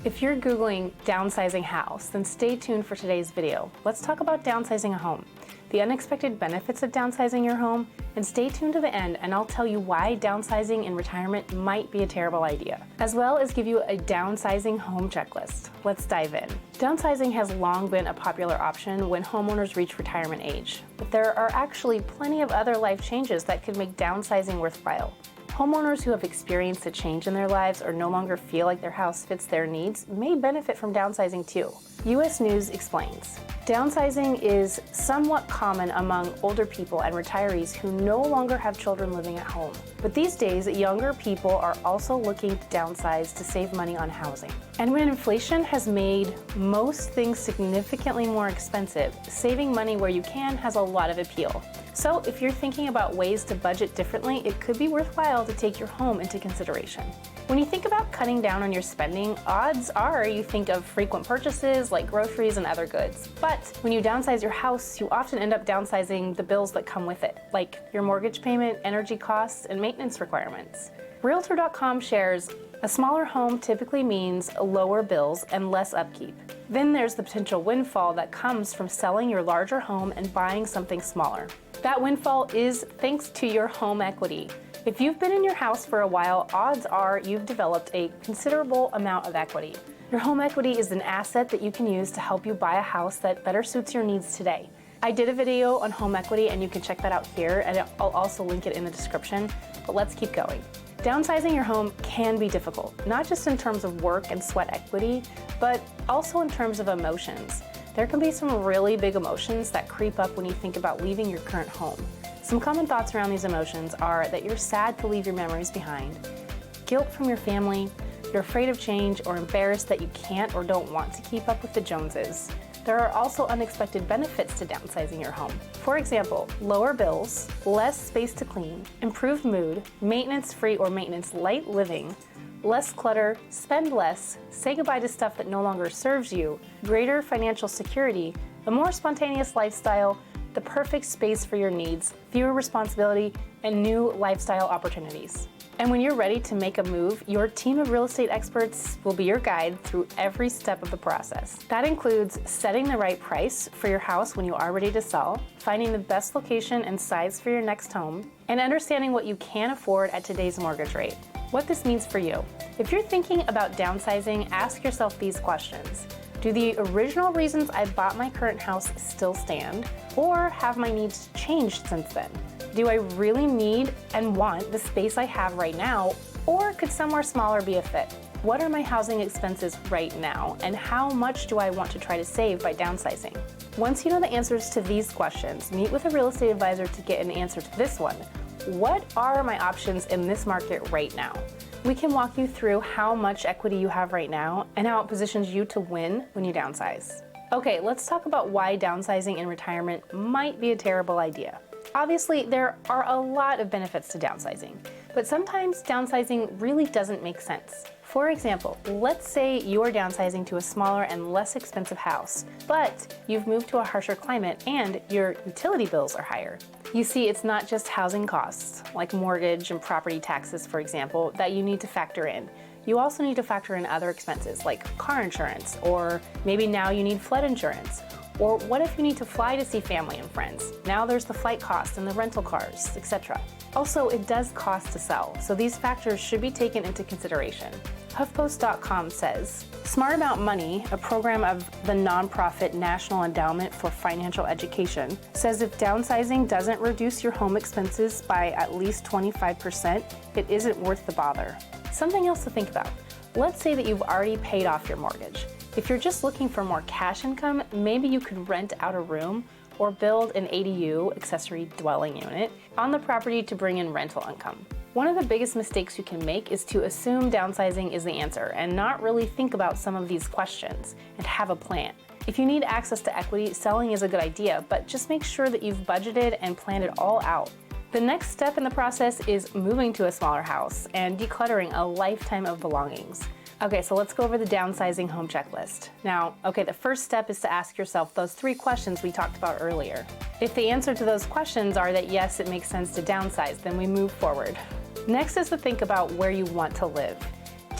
If you're Googling downsizing house, then stay tuned for today's video. Let's talk about downsizing a home, the unexpected benefits of downsizing your home, and stay tuned to the end and I'll tell you why downsizing in retirement might be a terrible idea, as well as give you a downsizing home checklist. Let's dive in. Downsizing has long been a popular option when homeowners reach retirement age, but there are actually plenty of other life changes that could make downsizing worthwhile. Homeowners who have experienced a change in their lives or no longer feel like their house fits their needs may benefit from downsizing too. U.S. News explains. Downsizing is somewhat common among older people and retirees who no longer have children living at home. But these days, younger people are also looking to downsize to save money on housing. And when inflation has made most things significantly more expensive, saving money where you can has a lot of appeal. So if you're thinking about ways to budget differently, it could be worthwhile to take your home into consideration. When you think about cutting down on your spending, odds are you think of frequent purchases like groceries and other goods. But when you downsize your house, you often end up downsizing the bills that come with it, like your mortgage payment, energy costs, and maintenance requirements. Realtor.com shares a smaller home typically means lower bills and less upkeep. Then there's the potential windfall that comes from selling your larger home and buying something smaller. That windfall is thanks to your home equity. If you've been in your house for a while, odds are you've developed a considerable amount of equity. Your home equity is an asset that you can use to help you buy a house that better suits your needs today. I did a video on home equity and you can check that out here, and I'll also link it in the description, but let's keep going. Downsizing your home can be difficult, not just in terms of work and sweat equity, but also in terms of emotions. There can be some really big emotions that creep up when you think about leaving your current home. Some common thoughts around these emotions are that you're sad to leave your memories behind, guilt from your family, you're afraid of change, or embarrassed that you can't or don't want to keep up with the Joneses. There are also unexpected benefits to downsizing your home. For example, lower bills, less space to clean, improved mood, maintenance-free or maintenance-light living, less clutter, spend less, say goodbye to stuff that no longer serves you, greater financial security, a more spontaneous lifestyle, the perfect space for your needs, fewer responsibility, and new lifestyle opportunities. And when you're ready to make a move, your team of real estate experts will be your guide through every step of the process. That includes setting the right price for your house when you are ready to sell, finding the best location and size for your next home, and understanding what you can afford at today's mortgage rate. What this means for you. If you're thinking about downsizing, ask yourself these questions. Do the original reasons I bought my current house still stand, or have my needs changed since then? Do I really need and want the space I have right now, or could somewhere smaller be a fit? What are my housing expenses right now, and how much do I want to try to save by downsizing? Once you know the answers to these questions, meet with a real estate advisor to get an answer to this one. What are my options in this market right now? We can walk you through how much equity you have right now and how it positions you to win when you downsize. Okay, let's talk about why downsizing in retirement might be a terrible idea. Obviously, there are a lot of benefits to downsizing, but sometimes downsizing really doesn't make sense. For example, let's say you're downsizing to a smaller and less expensive house, but you've moved to a harsher climate and your utility bills are higher. You see, it's not just housing costs, like mortgage and property taxes, for example, that you need to factor in. You also need to factor in other expenses like car insurance, or maybe now you need flood insurance. Or what if you need to fly to see family and friends? Now there's the flight cost and the rental cars, etc. Also, it does cost to sell, so these factors should be taken into consideration. HuffPost.com says, Smart About Money, a program of the nonprofit National Endowment for Financial Education, says if downsizing doesn't reduce your home expenses by at least 25%, it isn't worth the bother. Something else to think about. Let's say that you've already paid off your mortgage. If you're just looking for more cash income, maybe you could rent out a room or build an ADU, accessory dwelling unit, on the property to bring in rental income. One of the biggest mistakes you can make is to assume downsizing is the answer and not really think about some of these questions and have a plan. If you need access to equity, selling is a good idea, but just make sure that you've budgeted and planned it all out. The next step in the process is moving to a smaller house and decluttering a lifetime of belongings. Okay, so let's go over the downsizing home checklist. Now, the first step is to ask yourself those 3 questions we talked about earlier. If the answer to those questions are that yes, it makes sense to downsize, then we move forward. Next is to think about where you want to live.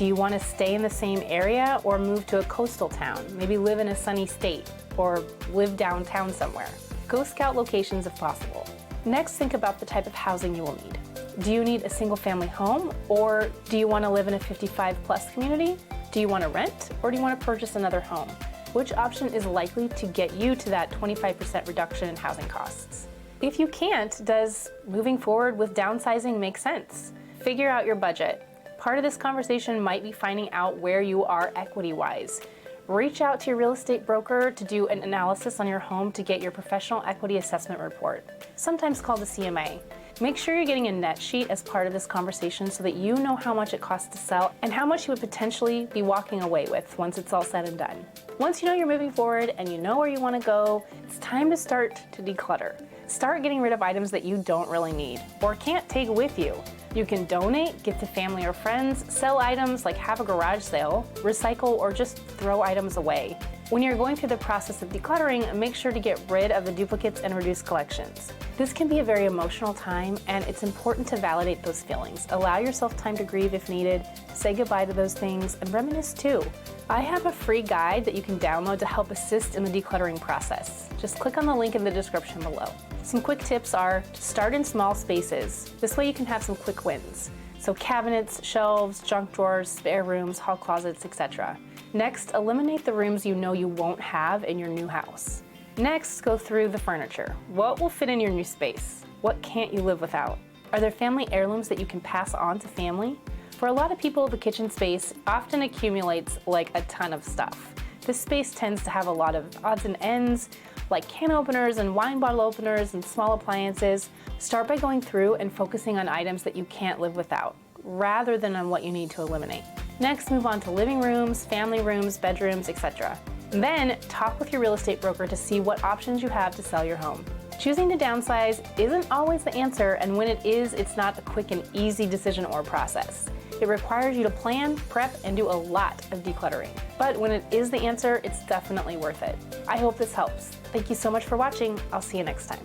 Do you want to stay in the same area or move to a coastal town? Maybe live in a sunny state or live downtown somewhere. Go scout locations if possible. Next, think about the type of housing you will need. Do you need a single family home, or do you want to live in a 55+ community? Do you want to rent, or do you want to purchase another home? Which option is likely to get you to that 25% reduction in housing costs? If you can't, does moving forward with downsizing make sense? Figure out your budget. Part of this conversation might be finding out where you are equity-wise. Reach out to your real estate broker to do an analysis on your home to get your professional equity assessment report, sometimes called a CMA. Make sure you're getting a net sheet as part of this conversation so that you know how much it costs to sell and how much you would potentially be walking away with once it's all said and done. Once you know you're moving forward and you know where you want to go, it's time to start to declutter. Start getting rid of items that you don't really need or can't take with you. You can donate, give to family or friends, sell items like have a garage sale, recycle, or just throw items away. When you're going through the process of decluttering, make sure to get rid of the duplicates and reduce collections. This can be a very emotional time, and it's important to validate those feelings. Allow yourself time to grieve if needed, say goodbye to those things, and reminisce too. I have a free guide that you can download to help assist in the decluttering process. Just click on the link in the description below. Some quick tips are to start in small spaces. This way you can have some quick wins. So cabinets, shelves, junk drawers, spare rooms, hall closets, etc. Next, eliminate the rooms you know you won't have in your new house. Next, go through the furniture. What will fit in your new space? What can't you live without? Are there family heirlooms that you can pass on to family? For a lot of people, the kitchen space often accumulates like a ton of stuff. This space tends to have a lot of odds and ends, like can openers and wine bottle openers and small appliances. Start by going through and focusing on items that you can't live without, rather than on what you need to eliminate. Next, move on to living rooms, family rooms, bedrooms, etc. Then, talk with your real estate broker to see what options you have to sell your home. Choosing to downsize isn't always the answer, and when it is, it's not a quick and easy decision or process. It requires you to plan, prep, and do a lot of decluttering. But when it is the answer, it's definitely worth it. I hope this helps. Thank you so much for watching. I'll see you next time.